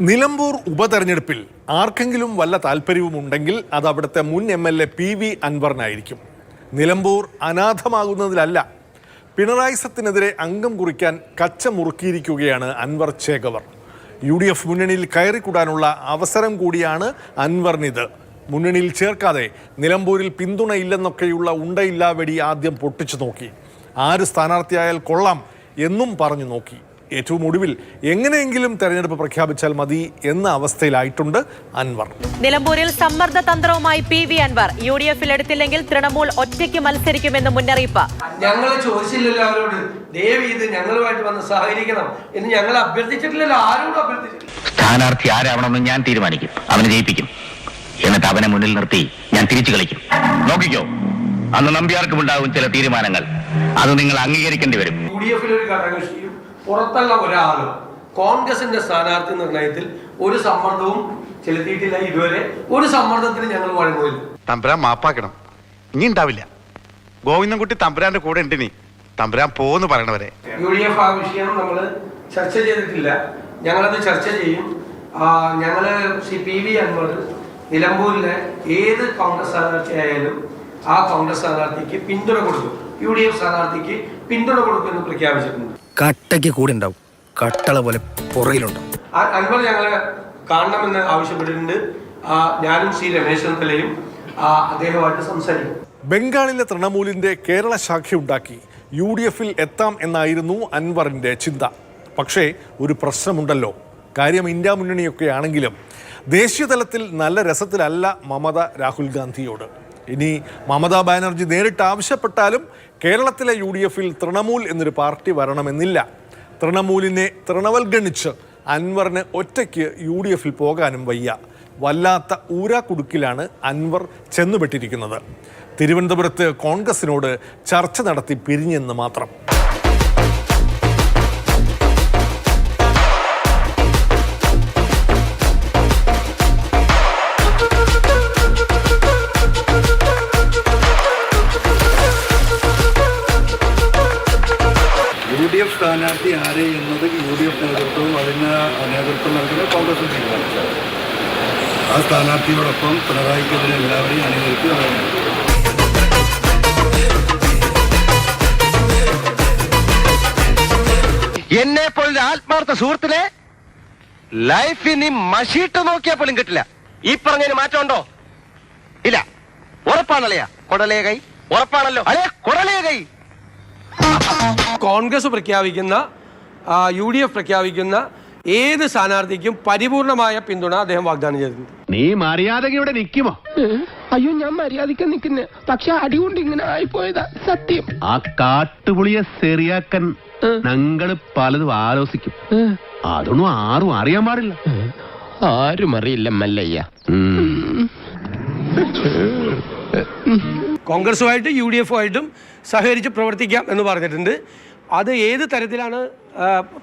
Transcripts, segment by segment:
നിലമ്പൂർ ഉപതെരഞ്ഞെടുപ്പിൽ ആർക്കെങ്കിലും വല്ല താല്പര്യവുമുണ്ടെങ്കിൽ അത് അവിടുത്തെ മുൻ MLA PV അൻവറിനായിരിക്കും. നിലമ്പൂർ അനാഥമാകുന്നതിലല്ല, പിണറായി സത്തിനെതിരെ അംഗം കുറിക്കാൻ കച്ച മുറുക്കിയിരിക്കുകയാണ് അൻവർ ചേകവർ. UDF മുന്നണിയിൽ കയറിക്കൂടാനുള്ള അവസരം കൂടിയാണ് അൻവറിനിത്. മുന്നണിയിൽ ചേർക്കാതെ നിലമ്പൂരിൽ പിന്തുണയില്ലെന്നൊക്കെയുള്ള ഉണ്ടയില്ലാ വെടി ആദ്യം പൊട്ടിച്ചു നോക്കി. ആര് സ്ഥാനാർത്ഥിയായാൽ കൊള്ളാം എന്നും പറഞ്ഞു നോക്കി. ഏറ്റവും ഒടുവിൽ എങ്ങനെയെങ്കിലും തെരഞ്ഞെടുപ്പ് പ്രഖ്യാപിച്ചാൽ മതി എന്ന അവസ്ഥയിലായിട്ടുണ്ട് അൻവർ. നിലമ്പൂരിൽ സമ്മർദ്ദ തന്ത്രവുമായി PV അൻവർ. UDF-ൽ എടുത്തില്ലെങ്കിൽ തൃണമൂൽ ഒറ്റയ്ക്ക് മത്സരിക്കുമെന്ന് മുന്നറിയിപ്പ്. ഞങ്ങൾ ചോദിച്ചില്ലല്ലോ അവരോട്, ദയവ് ചെയ്ത് ഞങ്ങളുമായിട്ട് വന്ന് സഹകരിക്കണം എന്ന് ഞങ്ങൾ അഭ്യർത്ഥിച്ചിട്ടില്ലല്ലോ, ആരോടും അഭ്യർത്ഥിച്ചിട്ടില്ല. സ്ഥാനാർത്ഥി ആരാവണമെന്ന് ഞാൻ തീരുമാനിക്കും, അവനെ ജയിപ്പിക്കും. എന്നിട്ട് അവനെ മുന്നിൽ നിർത്തി ഞാൻ തിരിച്ചു കളിക്കും. നോക്കിക്കോ, അന്ന് നമ്പ്യാർക്കും ഉണ്ടാവും ചില തീരുമാനങ്ങൾ, അത് നിങ്ങൾ അംഗീകരിക്കേണ്ടി വരും. UDF-ൽ ഒരു ഘടകകക്ഷിയും പുറത്തുള്ള ഒരാളും കോൺഗ്രസിന്റെ സ്ഥാനാർത്ഥി നിർണയത്തിൽ ഒരു സമ്മർദ്ദവും ചെലുത്തിയിട്ടില്ല. ഇതുവരെ ഒരു സമ്മർദ്ദത്തിന് ഞങ്ങൾ വഴങ്ങുന്നില്ല. തമ്പുരാൻ മാപ്പാക്കണം, ഇനി ഉണ്ടാവില്ല. ഗോവിന്ദൻകുട്ടി തമ്പുരാന്റെ കൂടെ ഉണ്ട്, നീ തമ്പുരാൻ പോന്ന് പറയണവരെ. UDF ആ വിഷയം നമ്മൾ ചർച്ച ചെയ്തിട്ടില്ല, ഞങ്ങളത് ചർച്ച ചെയ്യും. ഞങ്ങള് PV അൻവർ നിലമ്പൂരിലെ ഏത് കോൺഗ്രസ് സ്ഥാനാർത്ഥി ആയാലും ആ കോൺഗ്രസ് സ്ഥാനാർത്ഥിക്ക് പിന്തുണ കൊടുക്കും, UDF സ്ഥാനാർത്ഥിക്ക് പിന്തുണ കൊടുക്കുമെന്ന് പ്രഖ്യാപിച്ചിട്ടുണ്ട്. കട്ടയ്ക്ക് കൂടെ ഉണ്ടാവും, കട്ടള പോലെ പുറകിലുണ്ടാവും. അൻവർ ഞങ്ങളെ കാണണമെന്ന് ആവശ്യപ്പെട്ടിട്ടുണ്ട്. ഞാനും രമേശ് ചെന്നിത്തലയും അദ്ദേഹമായിട്ട് സംസാരിക്കും. ബംഗാളിലെ തൃണമൂലിന്റെ കേരള ശാഖയുണ്ടാക്കി UDF-ൽ എത്താം എന്നായിരുന്നു അൻവറിന്റെ ചിന്ത. പക്ഷേ ഒരു പ്രശ്നമുണ്ടല്ലോ. കാര്യം ഇന്ത്യ മുന്നണിയൊക്കെ ആണെങ്കിലും ദേശീയ തലത്തിൽ നല്ല രസത്തിലല്ല മമത രാഹുൽ ഗാന്ധിയോട്. ഇനി മമതാ ബാനർജി നേരിട്ട് ആവശ്യപ്പെട്ടാലും കേരളത്തിലെ UDF-ൽ തൃണമൂൽ എന്നൊരു പാർട്ടി വരണമെന്നില്ല. തൃണമൂലിനെ തൃണവൽഗണിച്ച് അൻവറിന് ഒറ്റയ്ക്ക് UDF-ൽ പോകാനും വയ്യ. വല്ലാത്ത ഊരാക്കുടുക്കിലാണ് അൻവർ ചെന്നുപെട്ടിരിക്കുന്നത്. തിരുവനന്തപുരത്ത് കോൺഗ്രസിനോട് ചർച്ച നടത്തി പിരിഞ്ഞെന്ന് മാത്രം. UDF സ്ഥാനാർത്ഥി ആരെ എന്നത് UDF നേതൃത്വവും അതിന് നേതൃത്വം നൽകുന്ന കോൺഗ്രസ് തീരുമാനിച്ചത്. ആ സ്ഥാനാർത്ഥിയോടൊപ്പം പിണറായിക്കെതിരെ എല്ലാവരെയും അണിനിരത്തി എന്നെ പോലൊരു ആത്മാർത്ഥ സുഹൃത്തിനെ ലൈഫിൽ നീ മഷീട്ട് നോക്കിയാൽ പോലും കിട്ടില്ല. ഈ പറഞ്ഞതിന് മാറ്റമുണ്ടോ? ഇല്ല. ഉറപ്പാണല്ലയാ കൊടലേ കൈ? ഉറപ്പാണല്ലോ. അല്ലേ കൊടലേ കൈ? കോൺഗ്രസ് പ്രഖ്യാപിക്കുന്ന UDF പ്രഖ്യാപിക്കുന്ന ഏത് സ്ഥാനാർത്ഥിക്കും പരിപൂർണമായ പിന്തുണ അദ്ദേഹം വാഗ്ദാനം ചെയ്തിട്ടുണ്ട്. നീ മര്യാദയ്ക്ക് ഇവിടെ നിൽക്കുമോ? അയ്യോ, ഞാൻ മര്യാദയ്ക്ക് നിൽക്കുന്നേ, പക്ഷെ അടികൊണ്ട് ഇങ്ങനെ ആയിപ്പോയതാ സത്യം. ആ കാട്ടുപുളിയെ ശരിയാക്കാൻ ഞങ്ങള് പലതും ആലോചിക്കും. അതൊന്നും ആരും അറിയാൻ പാടില്ല. ആരും അറിയില്ല മല്ലയ്യ. കോൺഗ്രസുമായിട്ട് UDF-ആയിട്ടും സഹകരിച്ച് പ്രവർത്തിക്കാം എന്ന് പറഞ്ഞിട്ടുണ്ട്. അത് ഏത് തരത്തിലാണ്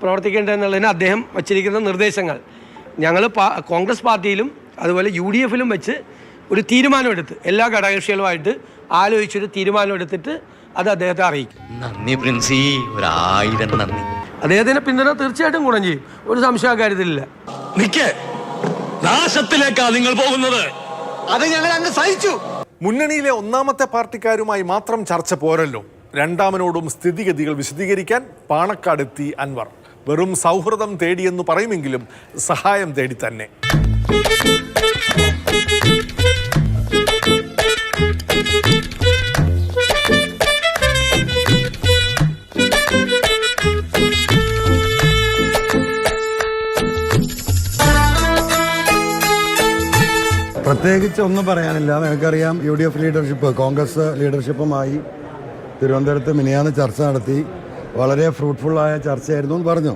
പ്രവർത്തിക്കേണ്ടതെന്നുള്ളതിന് അദ്ദേഹം വച്ചിരിക്കുന്ന നിർദ്ദേശങ്ങൾ ഞങ്ങൾ കോൺഗ്രസ് പാർട്ടിയിലും അതുപോലെ UDF-ലും വെച്ച് ഒരു തീരുമാനമെടുത്ത് എല്ലാ ഘടകകക്ഷികളുമായിട്ട് ആലോചിച്ചൊരു തീരുമാനമെടുത്തിട്ട് അത് അദ്ദേഹത്തെ അറിയിക്കും. നന്ദി പ്രിൻസി, 1000 നന്ദി. അദ്ദേഹത്തിന്റെ പിന്തുണ തീർച്ചയായിട്ടും ഗുണം ചെയ്യും, ഒരു സംശയ കാര്യത്തിലില്ല. നാശത്തിലേക്കാ നിങ്ങൾ പോകുന്നത്, അത് ഞങ്ങൾ അങ്ങ് സഹിച്ചു. മുന്നണിയിലെ ഒന്നാമത്തെ പാർട്ടിക്കാരുമായി മാത്രം ചർച്ച പോരല്ലോ. രണ്ടാമനോടും സ്ഥിതിഗതികൾ വിശദീകരിക്കാൻ പാണക്കാടെത്തി അൻവർ. വെറും സൗഹൃദം തേടിയെന്ന് പറയുമെങ്കിലും സഹായം തേടി തന്നെ. പ്രത്യേകിച്ച് ഒന്നും പറയാനില്ല. നമുക്കറിയാം UDF ലീഡർഷിപ്പ് കോൺഗ്രസ് ലീഡർഷിപ്പുമായി തിരുവനന്തപുരത്ത് മിനിയാന്ന് ചർച്ച നടത്തി. വളരെ ഫ്രൂട്ട്ഫുള്ളായ ചർച്ചയായിരുന്നു എന്ന് പറഞ്ഞു.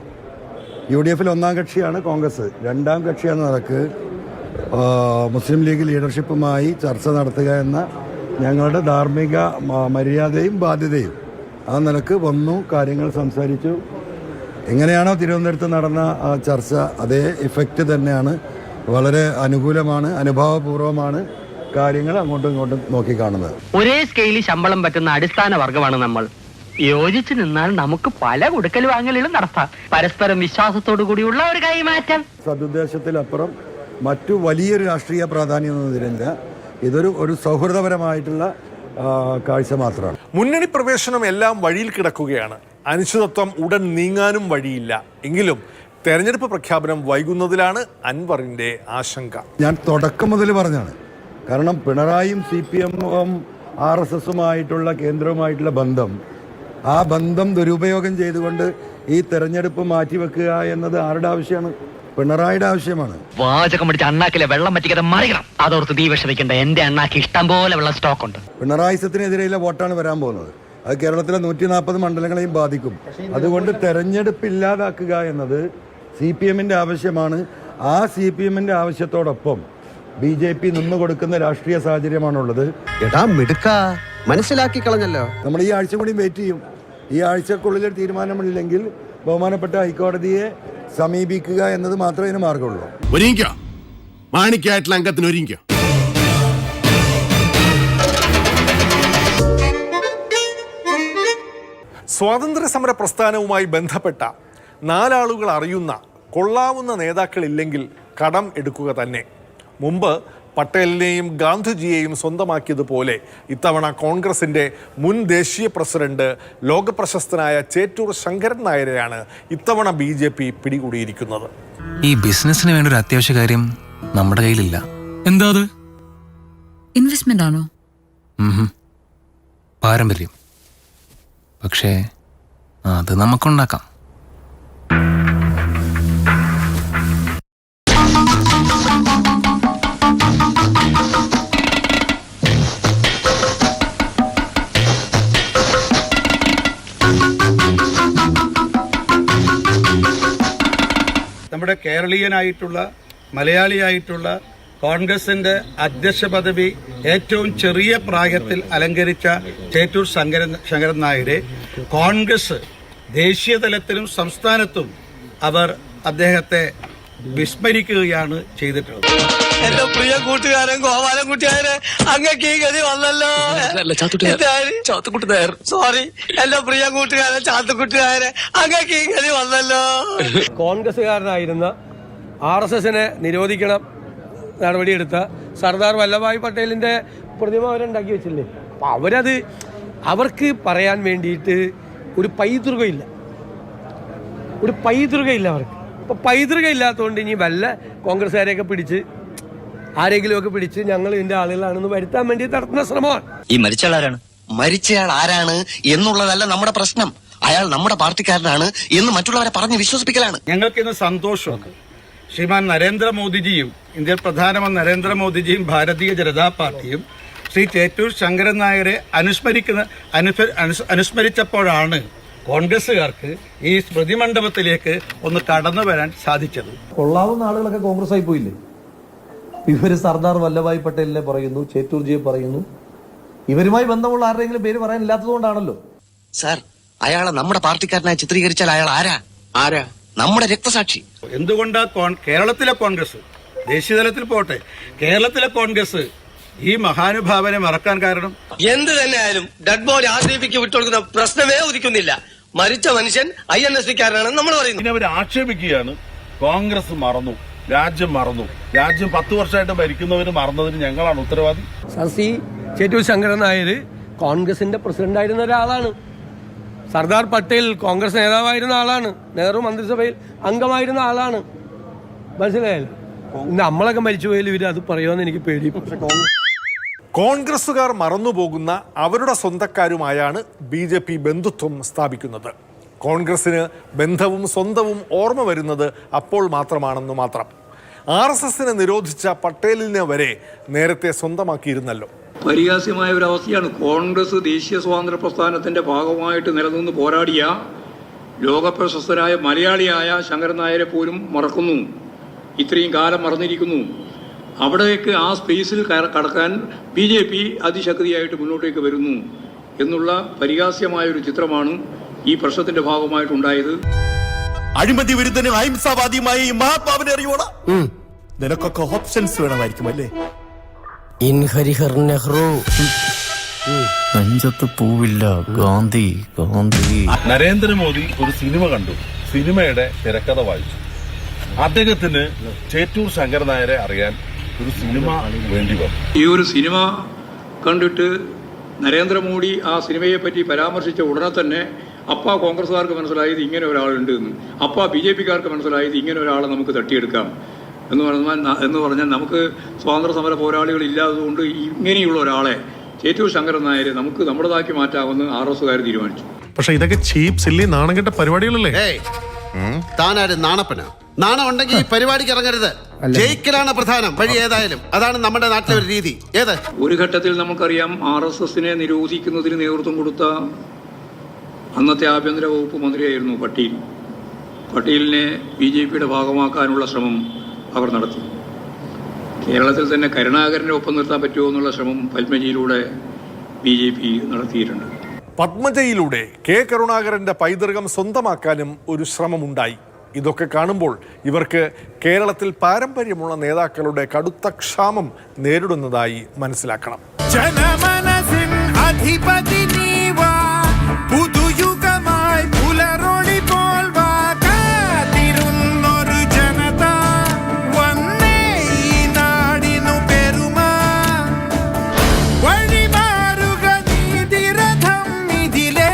UDF-ൽ ഒന്നാം കക്ഷിയാണ് കോൺഗ്രസ്, രണ്ടാം കക്ഷിയാണ് നിലക്ക് മുസ്ലിം ലീഗ് ലീഡർഷിപ്പുമായി ചർച്ച നടത്തുക എന്ന ഞങ്ങളുടെ ധാർമ്മിക മര്യാദയും ബാധ്യതയും ആ നിലക്ക് വന്നു, കാര്യങ്ങൾ സംസാരിച്ചു. എങ്ങനെയാണോ തിരുവനന്തപുരത്ത് നടന്ന ആ ചർച്ച അതേ ഇഫക്റ്റ് തന്നെയാണ്. വളരെ അനുകൂലമാണ്, അനുഭാവപൂർവമാണ് കാര്യങ്ങൾ അങ്ങോട്ടും ഇങ്ങോട്ടും നോക്കിക്കാണുന്നത്. ഒരേ സ്കെയിലിൽ ശമ്പളം പറ്റുന്ന അടിസ്ഥാന വർഗമാണ് നമ്മൾ. യോജിച്ചു നിന്നാൽ നമുക്ക് പല കൊടുക്കൽ വാങ്ങലുകളും നടത്താം. പരസ്പരം വിശ്വാസത്തോടു കൂടിയുള്ള ഒരു കൈമാറ്റം. സദുദ്ദേശത്തിലപ്പുറം മറ്റു വലിയൊരു രാഷ്ട്രീയ പ്രാധാന്യം ഒന്നുമില്ല. ഇതൊരു സൗഹൃദപരമായിട്ടുള്ള കാഴ്ച മാത്രമാണ്. മുന്നണി പ്രവേശനം എല്ലാം വഴിയിൽ കിടക്കുകയാണ്. അനിശ്ചിതത്വം ഉടൻ നീങ്ങാനും വഴിയില്ല. എങ്കിലും തെരഞ്ഞെടുപ്പ് പ്രഖ്യാപനം വൈകുന്നതിലാണ് അൻവറിന്റെ ആശങ്ക. ഞാൻ തുടക്കം മുതൽ പറഞ്ഞാണ്. കാരണം പിണറായിയും CPM RSSുമായിട്ടുള്ള കേന്ദ്രവുമായിട്ടുള്ള ബന്ധം, ആ ബന്ധം ദുരുപയോഗം ചെയ്തുകൊണ്ട് ഈ തെരഞ്ഞെടുപ്പ് മാറ്റിവെക്കുക എന്നത് ആരുടെ ആവശ്യമാണ്? പിണറായിയുടെ ആവശ്യമാണ്. വാചകം പിടിച്ച അണ്ണാക്കിലെ വെള്ളം പറ്റിക്കാതെ മറികണം. അതോർത്ത് തീ വിഷമിക്കേണ്ട. എന്റെ അണ്ണാക്ക് ഇഷ്ടം പോലെ വെള്ളം സ്റ്റോക്ക് ഉണ്ട്. പിണറായിസത്തിനെതിരെയുള്ള വോട്ടാണ് വരാൻ പോകുന്നത്. അത് കേരളത്തിലെ 140 മണ്ഡലങ്ങളെയും ബാധിക്കും. അതുകൊണ്ട് തെരഞ്ഞെടുപ്പ് ഇല്ലാതാക്കുക എന്നത് CPMന്റെ ആവശ്യമാണ്. ആ CPMന്റെ ആവശ്യത്തോടൊപ്പം BJP നിന്ന് കൊടുക്കുന്ന രാഷ്ട്രീയ സാഹചര്യമാണുള്ളത്. മനസ്സിലാക്കി കളഞ്ഞല്ലോ. നമ്മൾ ഈ ആഴ്ച കൂടി വെയിറ്റ് ചെയ്യും. ഈ ആഴ്ചക്കുള്ളിൽ തീരുമാനമില്ലെങ്കിൽ ബഹുമാനപ്പെട്ട ഹൈക്കോടതിയെ സമീപിക്കുക എന്നത് മാത്രമേ ഇതിന് മാർഗമുള്ളൂ. മാണിക്കായിട്ടുള്ള അംഗത്തിന് ഒരുങ്ങിക്കോ. സ്വാതന്ത്ര്യ സമര പ്രസ്ഥാനവുമായി ബന്ധപ്പെട്ട 4 ആളുകൾ അറിയുന്ന കൊള്ളാവുന്ന നേതാക്കളില്ലെങ്കിൽ കടം എടുക്കുക തന്നെ. മുമ്പ് പട്ടേലിനെയും ഗാന്ധിജിയെയും സ്വന്തമാക്കിയതുപോലെ ഇത്തവണ കോൺഗ്രസിന്റെ മുൻ ദേശീയ പ്രസിഡന്റ്, ലോകപ്രശസ്തനായ ചേറ്റൂർ ശങ്കരൻ നായരെയാണ് ഇത്തവണ BJP പിടികൂടിയിരിക്കുന്നത്. ഈ ബിസിനസ്സിന് വേണ്ട ഒരു അത്യാവശ്യ കാര്യം നമ്മുടെ കയ്യിലില്ല. എന്താ അത്? ഇൻവെസ്റ്റ്മെന്റ് ആണോ? പാരമ്പര്യം. പക്ഷേ അത് നമുക്കുണ്ടാക്കാം. നമ്മുടെ കേരളീയനായിട്ടുള്ള മലയാളിയായിട്ടുള്ള കോൺഗ്രസിന്റെ അധ്യക്ഷ പദവി ഏറ്റവും ചെറിയ പ്രായത്തിൽ അലങ്കരിച്ച ചേറ്റൂർ ശങ്കരൻ നായരെ കോൺഗ്രസ് ദേശീയ തലത്തിലും സംസ്ഥാനത്തും അവർ അദ്ദേഹത്തെ വിസ്മരിക്കുകയാണ് ചെയ്തിട്ടുള്ളത്. എന്റെ പ്രിയ കൂട്ടുകാരൻ ഗോപാലൻകുട്ടിയാരെ അങ്ങക്ക് ഈ ഗതി വന്നല്ലോ. സോറി, എന്റെ പ്രിയ കൂട്ടുകാരൻ ചാത്തുക്കുട്ടിയാരെ അങ്ങക്ക് ഈ ഗതി വന്നല്ലോ. കോൺഗ്രസുകാരനായിരുന്ന RSSനെ നിരോധിക്കണം നടപടിയെടുത്ത സർദാർ വല്ലഭായ് പട്ടേലിന്റെ പ്രതിമ അവരുണ്ടാക്കി വെച്ചില്ലേ? അപ്പൊ അവർക്ക് പറയാൻ വേണ്ടിയിട്ട് ഒരു പൈതൃകമില്ല അവർക്ക്. അപ്പൊ പൈതൃകം ഇല്ലാത്തതുകൊണ്ട് ഇനി വല്ല കോൺഗ്രസ്സുകാരെയൊക്കെ പിടിച്ച് ആരെങ്കിലുമൊക്കെ പിടിച്ച് ഞങ്ങൾ ഇതിന്റെ ആളുകളാണെന്ന് വരുത്താൻ വേണ്ടി നടത്തുന്ന ശ്രമമാണ്. ഈ മരിച്ചയാൾ ആരാണ് എന്നുള്ളതല്ല നമ്മുടെ പ്രശ്നം. അയാൾ നമ്മുടെ പാർട്ടിക്കാരനാണ് എന്ന് മറ്റുള്ളവരെ പറഞ്ഞ് വിശ്വസിപ്പിക്കലാണ്. ഞങ്ങൾക്ക് ഇന്ന് സന്തോഷമാണ്. ശ്രീമാൻ നരേന്ദ്രമോദിജിയും ഇന്ത്യൻ പ്രധാനമന്ത്രി നരേന്ദ്രമോദിജിയും ഭാരതീയ ജനതാ പാർട്ടിയും ശ്രീ ചേറ്റൂർ ശങ്കരൻ നായരെ അനുസ്മരിച്ചപ്പോഴാണ് കോൺഗ്രസുകാർക്ക് ഈ സ്മൃതി മണ്ഡപത്തിലേക്ക് ഒന്ന് കടന്നു വരാൻ സാധിച്ചത്. കൊള്ളാവുന്ന ആളുകളൊക്കെ കോൺഗ്രസ് ആയി പോയില്ലേ? ഇവര് സർദാർ വല്ലഭായ് പട്ടേലിനെ പറയുന്നു, ചേറ്റൂർജിയെ പറയുന്നു. ഇവരുമായി ബന്ധമുള്ള ആരുടെയെങ്കിലും പേര് പറയാനില്ലാത്തതുകൊണ്ടാണല്ലോ. സാർ, അയാളെ നമ്മുടെ പാർട്ടിക്കാരനായി ചിത്രീകരിച്ചാൽ അയാൾ ആരാ? നമ്മുടെ രക്തസാക്ഷി. എന്തുകൊണ്ടാ കേരളത്തിലെ കോൺഗ്രസ്, ദേശീയതലത്തിൽ പോട്ടെ, കേരളത്തിലെ കോൺഗ്രസ് ഈ മഹാനുഭാവനെ മറക്കാൻ കാരണം? എന്ത് തന്നെയായാലും ഡെഡ് ബോഡി RCPക്ക് വിട്ടുകൊടുക്കുന്ന പ്രശ്നമേ ഉദിക്കുന്നില്ല. മരിച്ച മനുഷ്യൻ INSCക്കാരനാണെന്ന് നമ്മൾ പറയുന്നു. അവർ ആക്ഷേപിക്കുകയാണ് കോൺഗ്രസ് മറന്നു, രാജ്യം മറന്നു. രാജ്യം 10 വർഷമായിട്ട് ഭരിക്കുന്നവര് മറന്നതിന് ഞങ്ങളാണ് ഉത്തരവാദി. ശ്രീ ചേറ്റൂർ ശങ്കരൻ നായർ കോൺഗ്രസിന്റെ പ്രസിഡന്റായിരുന്ന ഒരാളാണ്. സർദാർ പട്ടേൽ കോൺഗ്രസ് നേതാവായിരുന്ന ആളാണ്. നെഹ്റു മന്ത്രിസഭയിൽ അംഗമായിരുന്ന ആളാണ്. മനസ്സിലായാലും നമ്മളൊക്കെ മരിച്ചുപോയാലും ഇവര് അത് പറയുമെന്ന് എനിക്ക് പേടി. കോൺഗ്രസുകാർ മറന്നുപോകുന്ന അവരുടെ സ്വന്തക്കാരുമായാണ് BJP ബന്ധുത്വം സ്ഥാപിക്കുന്നത്. കോൺഗ്രസിന് ബന്ധവും സ്വന്തവും ഓർമ്മ വരുന്നത് അപ്പോൾ മാത്രമാണെന്ന് മാത്രം. RSSനെ നിരോധിച്ച പട്ടേലിനെ വരെ നേരത്തെ സ്വന്തമാക്കിയിരുന്നല്ലോ. പരിഹാസ്യമായ ഒരു അവസ്ഥയാണ്. കോൺഗ്രസ് ദേശീയ സ്വാതന്ത്ര്യ പ്രസ്ഥാനത്തിന്റെ ഭാഗമായിട്ട് നിലനിന്ന് പോരാടിയ ലോകപ്രശസ്തനായ മലയാളിയായ ശങ്കരൻ നായരെ പോലും മറക്കുന്നു. ഇത്രയും കാലം മറന്നിരിക്കുന്നു. അവിടേക്ക് ആ സ്പേസിൽ കടക്കാൻ BJP അതിശക്തിയായിട്ട് മുന്നോട്ടേക്ക് വരുന്നു എന്നുള്ള പരിഹാസ്യമായ ഒരു ചിത്രമാണ് ഈ പ്രശ്നത്തിന്റെ ഭാഗമായിട്ടുണ്ടായത്. അഴിമതി വിരുദ്ധനും അഹിംസാവാദിയുമായി മഹാത്മാവിനെ അറിയോടാ? നിനക്കൊക്കെ ഓപ്ഷൻസ് വേണമായിരിക്കും അല്ലേ? ഇൻ ഹരിഹർ നെഹ്റു നെഞ്ചത്ത് പൂവില്ല ഗാന്ധി ഗാന്ധി. നരേന്ദ്രമോദി ഒരു സിനിമ കണ്ടു, സിനിമയുടെ തിരക്കഥ വായിച്ചു. അദ്ദേഹത്തിന് ചേറ്റൂർ ശങ്കരൻ നായരെ അറിയാൻ ഒരു സിനിമ വേണ്ടി വന്നു. ഈ ഒരു സിനിമ കണ്ടിട്ട് നരേന്ദ്രമോദി ആ സിനിമയെ പറ്റി പരാമർശിച്ച ഉടനെ തന്നെ കോൺഗ്രസ്സുകാർക്ക് മനസ്സിലായത് ഇങ്ങനെ ഒരാളുണ്ട് എന്ന്, BJPക്കാർക്ക് മനസ്സിലായത് ഇങ്ങനെ ഒരാളെ നമുക്ക് തട്ടിയെടുക്കാം എന്ന് പറഞ്ഞാൽ നമുക്ക് സ്വാതന്ത്ര്യ സമര പോരാളികൾ ഇല്ലാത്തതുകൊണ്ട് ഇങ്ങനെയുള്ള ഒരാളെ ചേറ്റൂർ ശങ്കരൻ നായർ നമുക്ക് നമ്മുടേതാക്കി മാറ്റാമെന്ന് RSകാർ തീരുമാനിച്ചു. പക്ഷെ ഇതൊക്കെ ചീപ്പ് സില്ലി നാണം കെട്ട പരിപാടികളല്ലേ? താനാര് നാണപ്പന? നാണം ഉണ്ടെങ്കിൽ ഈ പരിപാടിക്ക് ഇറങ്ങരുത്. ജയിക്കലാണ് പ്രധാനം, വഴി ഏതായാലും. അതാണ് നമ്മുടെ നാട്ടിലെ ഒരു രീതി. ഒരു ഘട്ടത്തിൽ നമുക്കറിയാം RSSനെ നിരോധിക്കുന്നതിന് നേതൃത്വം കൊടുത്ത അന്നത്തെ ആഭ്യന്തര വകുപ്പ് മന്ത്രിയായിരുന്നു പട്ടീൽ. പട്ടീലിനെ BJPയുടെ ഭാഗമാക്കാനുള്ള ശ്രമം അവർ നടത്തി. കേരളത്തിൽ തന്നെ കരുണാകരനെ ഒപ്പം നിർത്താൻ പറ്റുമോ എന്നുള്ള ശ്രമം പത്മജിയിലൂടെ BJP നടത്തിയിട്ടുണ്ട്. പത്മജയിലൂടെ കെ കരുണാകരന്റെ പൈതൃകം സ്വന്തമാക്കാനും ഒരു ശ്രമമുണ്ടായി. ഇതൊക്കെ കാണുമ്പോൾ ഇവർക്ക് കേരളത്തിൽ പാരമ്പര്യമുള്ള നേതാക്കളുടെ കടുത്ത ക്ഷാമം നേരിടുന്നതായി മനസ്സിലാക്കണം. ജനമനസിൻ അധിപതി നീവാ, പുതുയുഗമായി പുലരൊളി പോൽ വാ, കാത്തിരുന്നൊരു ജനത വന്നേ ഈ നാടിനു പെരുമ, വഴിമാറുക നീതിരഥം ഇതിലേ.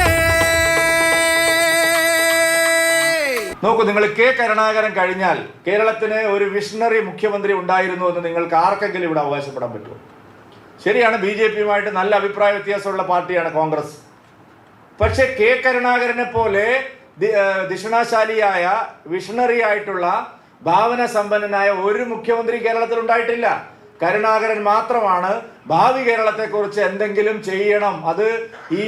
നോക്കൂ, നിങ്ങൾ കെ കരുണാകരൻ കഴിഞ്ഞാൽ കേരളത്തിന് ഒരു വിഷണറി മുഖ്യമന്ത്രി ഉണ്ടായിരുന്നു എന്ന് നിങ്ങൾക്ക് ആർക്കെങ്കിലും ഇവിടെ അവകാശപ്പെടാൻ പറ്റുമോ? ശരിയാണ്, BJPയുമായിട്ട് നല്ല അഭിപ്രായ വ്യത്യാസമുള്ള പാർട്ടിയാണ് കോൺഗ്രസ്. പക്ഷെ കെ കരുണാകരനെ പോലെ ദിഷണാശാലിയായ വിഷണറി ആയിട്ടുള്ള ഭാവന സമ്പന്നനായ ഒരു മുഖ്യമന്ത്രി കേരളത്തിൽ ഉണ്ടായിട്ടില്ല. കരുണാകരൻ മാത്രമാണ് ഭാവി കേരളത്തെക്കുറിച്ച് എന്തെങ്കിലും ചെയ്യണം, അത് ഈ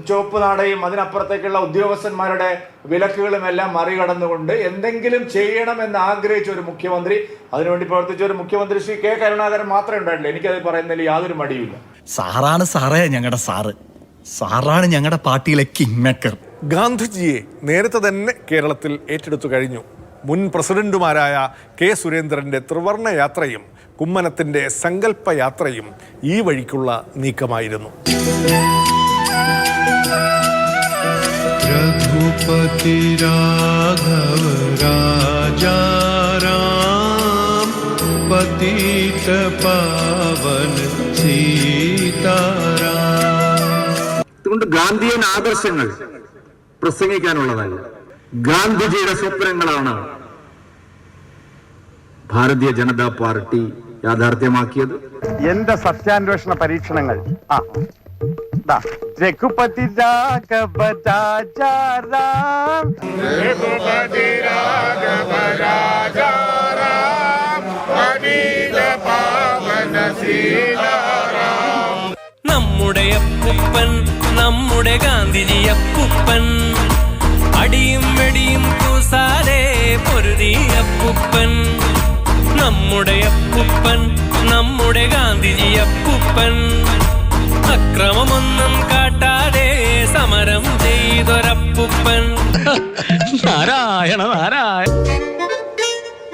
ചുവപ്പ് നാടയും അതിനപ്പുറത്തേക്കുള്ള ഉദ്യോഗസ്ഥന്മാരുടെ വിലക്കുകളും എല്ലാം മറികടന്നുകൊണ്ട് എന്തെങ്കിലും ചെയ്യണം എന്ന് ആഗ്രഹിച്ച ഒരു മുഖ്യമന്ത്രി, അതിനുവേണ്ടി പ്രവർത്തിച്ച ഒരു മുഖ്യമന്ത്രി ശ്രീ കെ കരുണാകരൻ മാത്രമേ ഉണ്ടായിട്ടില്ല. എനിക്കത് പറയുന്നതിൽ യാതൊരു മടിയുമില്ല. സാറാണ് സാറേ ഞങ്ങളുടെ സാറ്, സാറാണ് ഞങ്ങളുടെ പാർട്ടിയിലെ കിങ് മേക്കർ. ഗാന്ധിജിയെ നേരത്തെ തന്നെ കേരളത്തിൽ ഏറ്റെടുത്തു കഴിഞ്ഞു. മുൻ പ്രസിഡന്റുമാരായ കെ സുരേന്ദ്രന്റെ ത്രിവർണ്ണ യാത്രയും കുമ്മനത്തിന്റെ സങ്കല്പ യാത്രയും ഈ വഴിക്കുള്ള നീക്കമായിരുന്നു. രഘുപതി രാഘവ രാജാ രാം പതിത പാവന സീതാരാം. അതുകൊണ്ട് ഗാന്ധിയൻ ആദർശങ്ങൾ പ്രസംഗിക്കാനുള്ളതല്ല, ഗാന്ധിജിയുടെ സ്വപ്നങ്ങളാണ് ഭാരതീയ ജനതാ പാർട്ടി യാഥാർത്ഥ്യമാക്കിയത്. എന്റെ സത്യാന്വേഷണ പരീക്ഷണങ്ങൾ രഘുപതി രാഘവ രാജാ രാം, രഘുപതി രാഘവ രാജാ രാം പതിത പാവന സീതാരാം. നമ്മുടെ അപ്പൂപ്പൻ, നമ്മുടെ ഗാന്ധിജി അപ്പൂപ്പൻ, അടിയും വെടിയും കൂസാതെ പൊരുതി അപ്പൂപ്പൻ. നമ്മുടെ അപ്പൂപ്പൻ, നമ്മുടെ ഗാന്ധിജി അപ്പൂപ്പൻ, അക്രമമൊന്നും കാട്ടാതെ സമരം ചെയ്തൊരപ്പൂപ്പൻ. നാരായണ നാരായണ.